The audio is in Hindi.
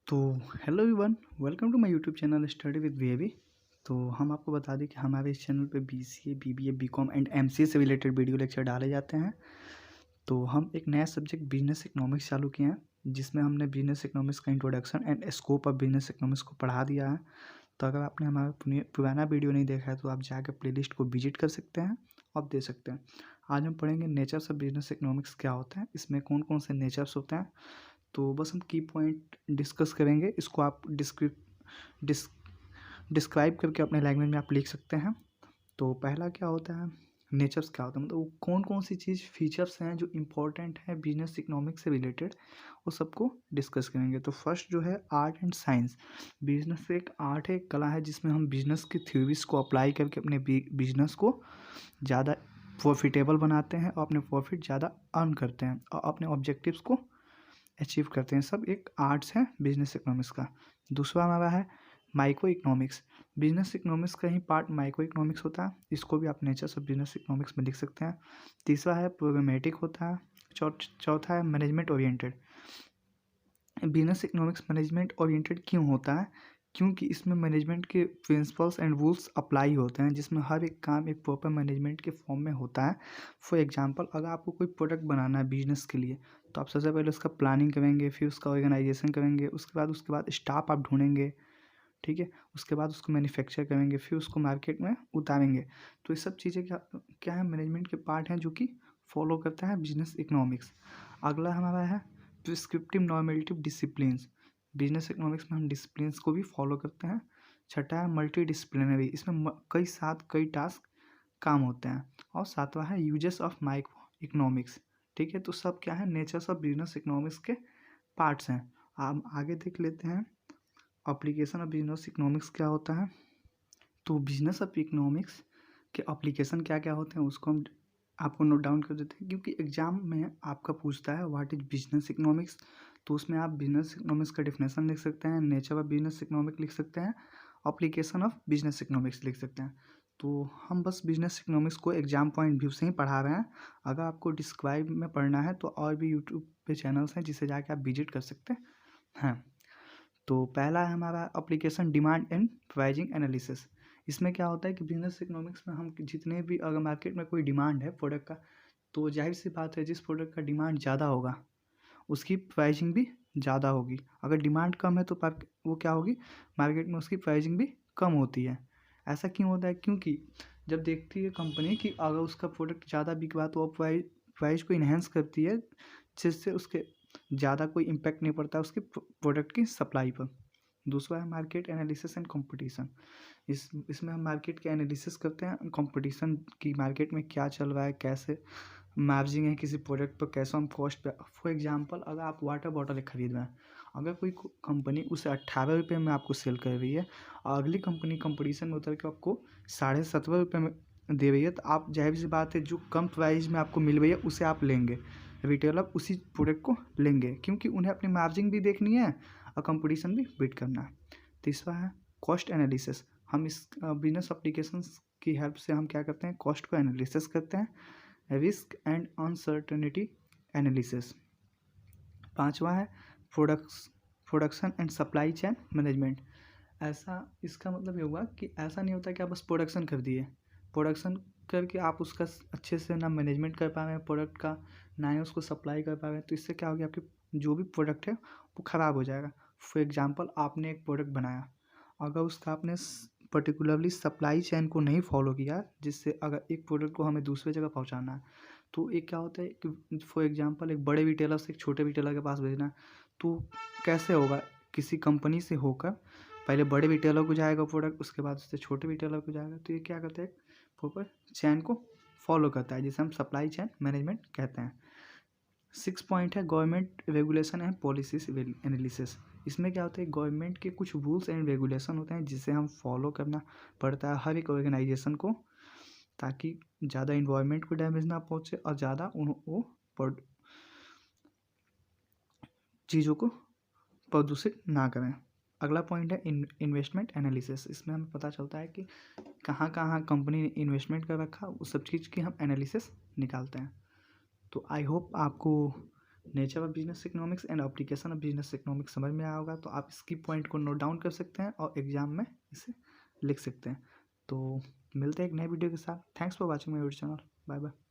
तो hello everyone, welcome to my YouTube channel study with V. A V आपको बता दें कि हमारे इस चैनल पे BCA, BBA, BCom and MCA से रिलेटेड वीडियो लेक्चर डाले जाते हैं। तो हम एक नया सब्जेक्ट बिजनेस इकोनॉमिक्स चालू किए हैं, जिसमें हमने बिजनेस इकोनॉमिक्स का introduction and scope of business economics को पढ़ा दिया है। तो अगर आपने हमारा पुराना वीडियो नहीं देखा है तो आप जाकर प्लेलिस्ट को विजिट कर सकते हैं और दे सकते हैं। आज हम पढ़ेंगे नेचर्स ऑफ बिजनेस इकोनॉमिक्स क्या होता है, इसमें कौन कौन से नेचर्स होते हैं। तो बस हम की पॉइंट डिस्कस करेंगे, इसको आप डिस्क्राइब करके अपने लैंग्वेज में आप लिख सकते हैं। तो पहला क्या होता है, नेचर्स क्या होता है, मतलब वो कौन कौन सी चीज़ फीचर्स हैं जो इम्पोर्टेंट है बिजनेस इकोनॉमिक्स से रिलेटेड, वो सबको डिस्कस करेंगे। तो फर्स्ट जो है आर्ट एंड साइंस। बिजनेस एक आर्ट है, एक कला है, जिसमें हम बिजनेस की थ्योरीज को अप्लाई करके अपने बिजनेस को ज़्यादा प्रॉफिटेबल बनाते हैं और अपने प्रॉफिट ज़्यादा अर्न करते हैं और अपने ऑब्जेक्टिव्स को अचीव करते हैं। सब एक आर्ट्स है बिजनेस इकोनॉमिक्स का। दूसरा हमारा है माइक्रो इकोनॉमिक्स। बिजनेस इकोनॉमिक्स का ही पार्ट माइक्रो इकोनॉमिक्स होता है, इसको भी आप नेचर्स ऑफ बिजनेस इकोनॉमिक्स में लिख सकते हैं। तीसरा है प्रोग्रामेटिक होता है। चौथा है management oriented. Business economics management oriented क्यों होता है? क्योंकि इसमें मैनेजमेंट के प्रिंसिपल्स एंड रूल्स अप्लाई होते हैं, जिसमें हर एक काम एक प्रॉपर मैनेजमेंट के फॉर्म में होता है। फॉर एग्जांपल, अगर आपको कोई प्रोडक्ट बनाना है बिजनेस के लिए, तो आप सबसे पहले उसका प्लानिंग करेंगे, फिर उसका ऑर्गेनाइजेशन करेंगे, उसके बाद स्टाफ आप ढूंढेंगे, ठीक है। उसके बाद उसको मैन्युफैक्चर करेंगे, फिर उसको मार्केट में उतारेंगे। तो ये सब चीज़ें क्या क्या है, मैनेजमेंट के पार्ट हैं जो कि फॉलो करता है बिजनेस इकोनॉमिक्स। अगला हमारा है prescriptive normative disciplines. Business economics में हम डिसिप्लिन्स को भी फॉलो करते हैं। छठा है मल्टी डिसिप्लिनरी, इसमें कई टास्क काम होते हैं। और सातवां है यूजेस ऑफ माइक्रो इकोनॉमिक्स, ठीक है। तो सब क्या है, नेचर्स ऑफ बिजनेस इकोनॉमिक्स के पार्ट्स हैं। हम आगे देख लेते हैं एप्लीकेशन ऑफ बिजनेस इकोनॉमिक्स क्या होता है। तो बिजनेस ऑफ इकोनॉमिक्स के एप्लीकेशन क्या क्या होते हैं उसको हम आपको नोट डाउन कर देते हैं, क्योंकि एग्जाम में आपका पूछता है व्हाट इज बिजनेस इकोनॉमिक्स। तो उसमें आप बिजनेस इकोनॉमिक्स का डिफिनेशन लिख सकते हैं, नेचर ऑफ बिजनेस इकोनॉमिक्स लिख सकते हैं, एप्लीकेशन ऑफ बिजनेस इकोनॉमिक्स लिख सकते हैं। तो हम बस बिजनेस इकोनॉमिक्स को एग्जाम पॉइंट व्यू से ही पढ़ा रहे हैं। अगर आपको डिस्क्राइब में पढ़ना है तो और भी यूट्यूब पे चैनल्स हैं जिसे जाके आप विजिट कर सकते हैं। तो पहला है हमारा application demand and pricing analysis. इसमें क्या होता है कि बिजनेस इकोनॉमिक्स में हम जितने भी, अगर मार्केट में कोई डिमांड है प्रोडक्ट का, तो जाहिर सी बात है जिस प्रोडक्ट का डिमांड ज़्यादा होगा उसकी प्राइजिंग भी ज़्यादा होगी। अगर डिमांड कम है तो वो क्या होगी, मार्केट में उसकी प्राइजिंग भी कम होती है। ऐसा क्यों होता है? क्योंकि जब देखती है कंपनी कि अगर उसका प्रोडक्ट ज़्यादा बिक रहा तो वो प्राइस को इन्हेंस करती है, जिससे उसके ज़्यादा कोई इम्पैक्ट नहीं पड़ता उसके प्रोडक्ट की सप्लाई पर। दूसरा है मार्केट एनालिसिस एंड कंपटीशन। इसमें हम मार्केट के एनालिसिस करते हैं, कंपटीशन की मार्केट में क्या चल रहा है, कैसे मार्जिन है किसी प्रोडक्ट पर, कैसे हम कॉस्ट पे। फॉर एग्जांपल, अगर आप वाटर बॉटल खरीद रहे हैं, अगर कोई कंपनी उसे 18 रुपये में आपको सेल कर रही है और अगली कंपनी कंपटीशन में उतर के आपको 17.5 रुपये में दे रही है, तो आप जाहिर सी बात है जो कम प्राइस में आपको मिल रही है उसे आप लेंगे, रिटेलर उसी प्रोडक्ट को लेंगे, क्योंकि उन्हें अपनी मार्जिन भी देखनी है और कंपटीशन भी बीट करना है। तीसरा है कॉस्ट एनालिसिस। हम इस बिजनेस एप्लीकेशंस की हेल्प से हम क्या करते हैं, कॉस्ट को एनालिसिस करते हैं। Risk and uncertainty analysis. पांचवा है production and supply chain management. ऐसा, इसका मतलब ये हुआ कि ऐसा नहीं होता कि आप बस प्रोडक्शन कर दिए, प्रोडक्शन करके आप उसका अच्छे से ना मैनेजमेंट कर पा रहे हैं प्रोडक्ट का, ना ही उसको सप्लाई कर पा रहे हैं, तो इससे क्या होगी, आपकी जो भी प्रोडक्ट है वो ख़राब हो जाएगा। फॉर एग्जांपल, आपने एक प्रोडक्ट बनाया, अगर उसका आपने पर्टिकुलरली सप्लाई चेन को नहीं फॉलो किया, जिससे अगर एक प्रोडक्ट को हमें दूसरी जगह पहुंचाना है, तो एक क्या होता है कि फॉर एग्जांपल एक बड़े रिटेलर से एक छोटे रिटेलर के पास भेजना है, तो कैसे होगा, किसी कंपनी से होकर पहले बड़े रिटेलर को जाएगा प्रोडक्ट, उसके बाद उससे छोटे रिटेलर को जाएगा। तो ये क्या करता है, प्रॉपर चैन को फॉलो करता है, जिसे हम सप्लाई चैन मैनेजमेंट कहते हैं। 6 पॉइंट है government regulation and policies analysis. इसमें क्या होता है, गवर्नमेंट के कुछ रूल्स एंड रेगुलेशन होते हैं जिसे हम फॉलो करना पड़ता है हर एक ऑर्गेनाइजेशन को, ताकि ज़्यादा इन्वायरमेंट को डैमेज ना पहुँचे और ज़्यादा वो चीज़ों को प्रदूषित ना करें। अगला पॉइंट है इन्वेस्टमेंट एनालिसिस। इसमें हमें पता चलता है कि कहाँ कहाँ कंपनी ने इन्वेस्टमेंट कर रखा, उस सब चीज़ की हम एनालिसिस निकालते हैं। तो आई होप आपको nature of business economics and application of business economics समझ में आया होगा, तो आप इसकी पॉइंट को नोट डाउन कर सकते हैं और एग्जाम में इसे लिख सकते हैं। तो मिलते हैं एक नए वीडियो के साथ। Thanks for watching my YouTube channel. Bye bye.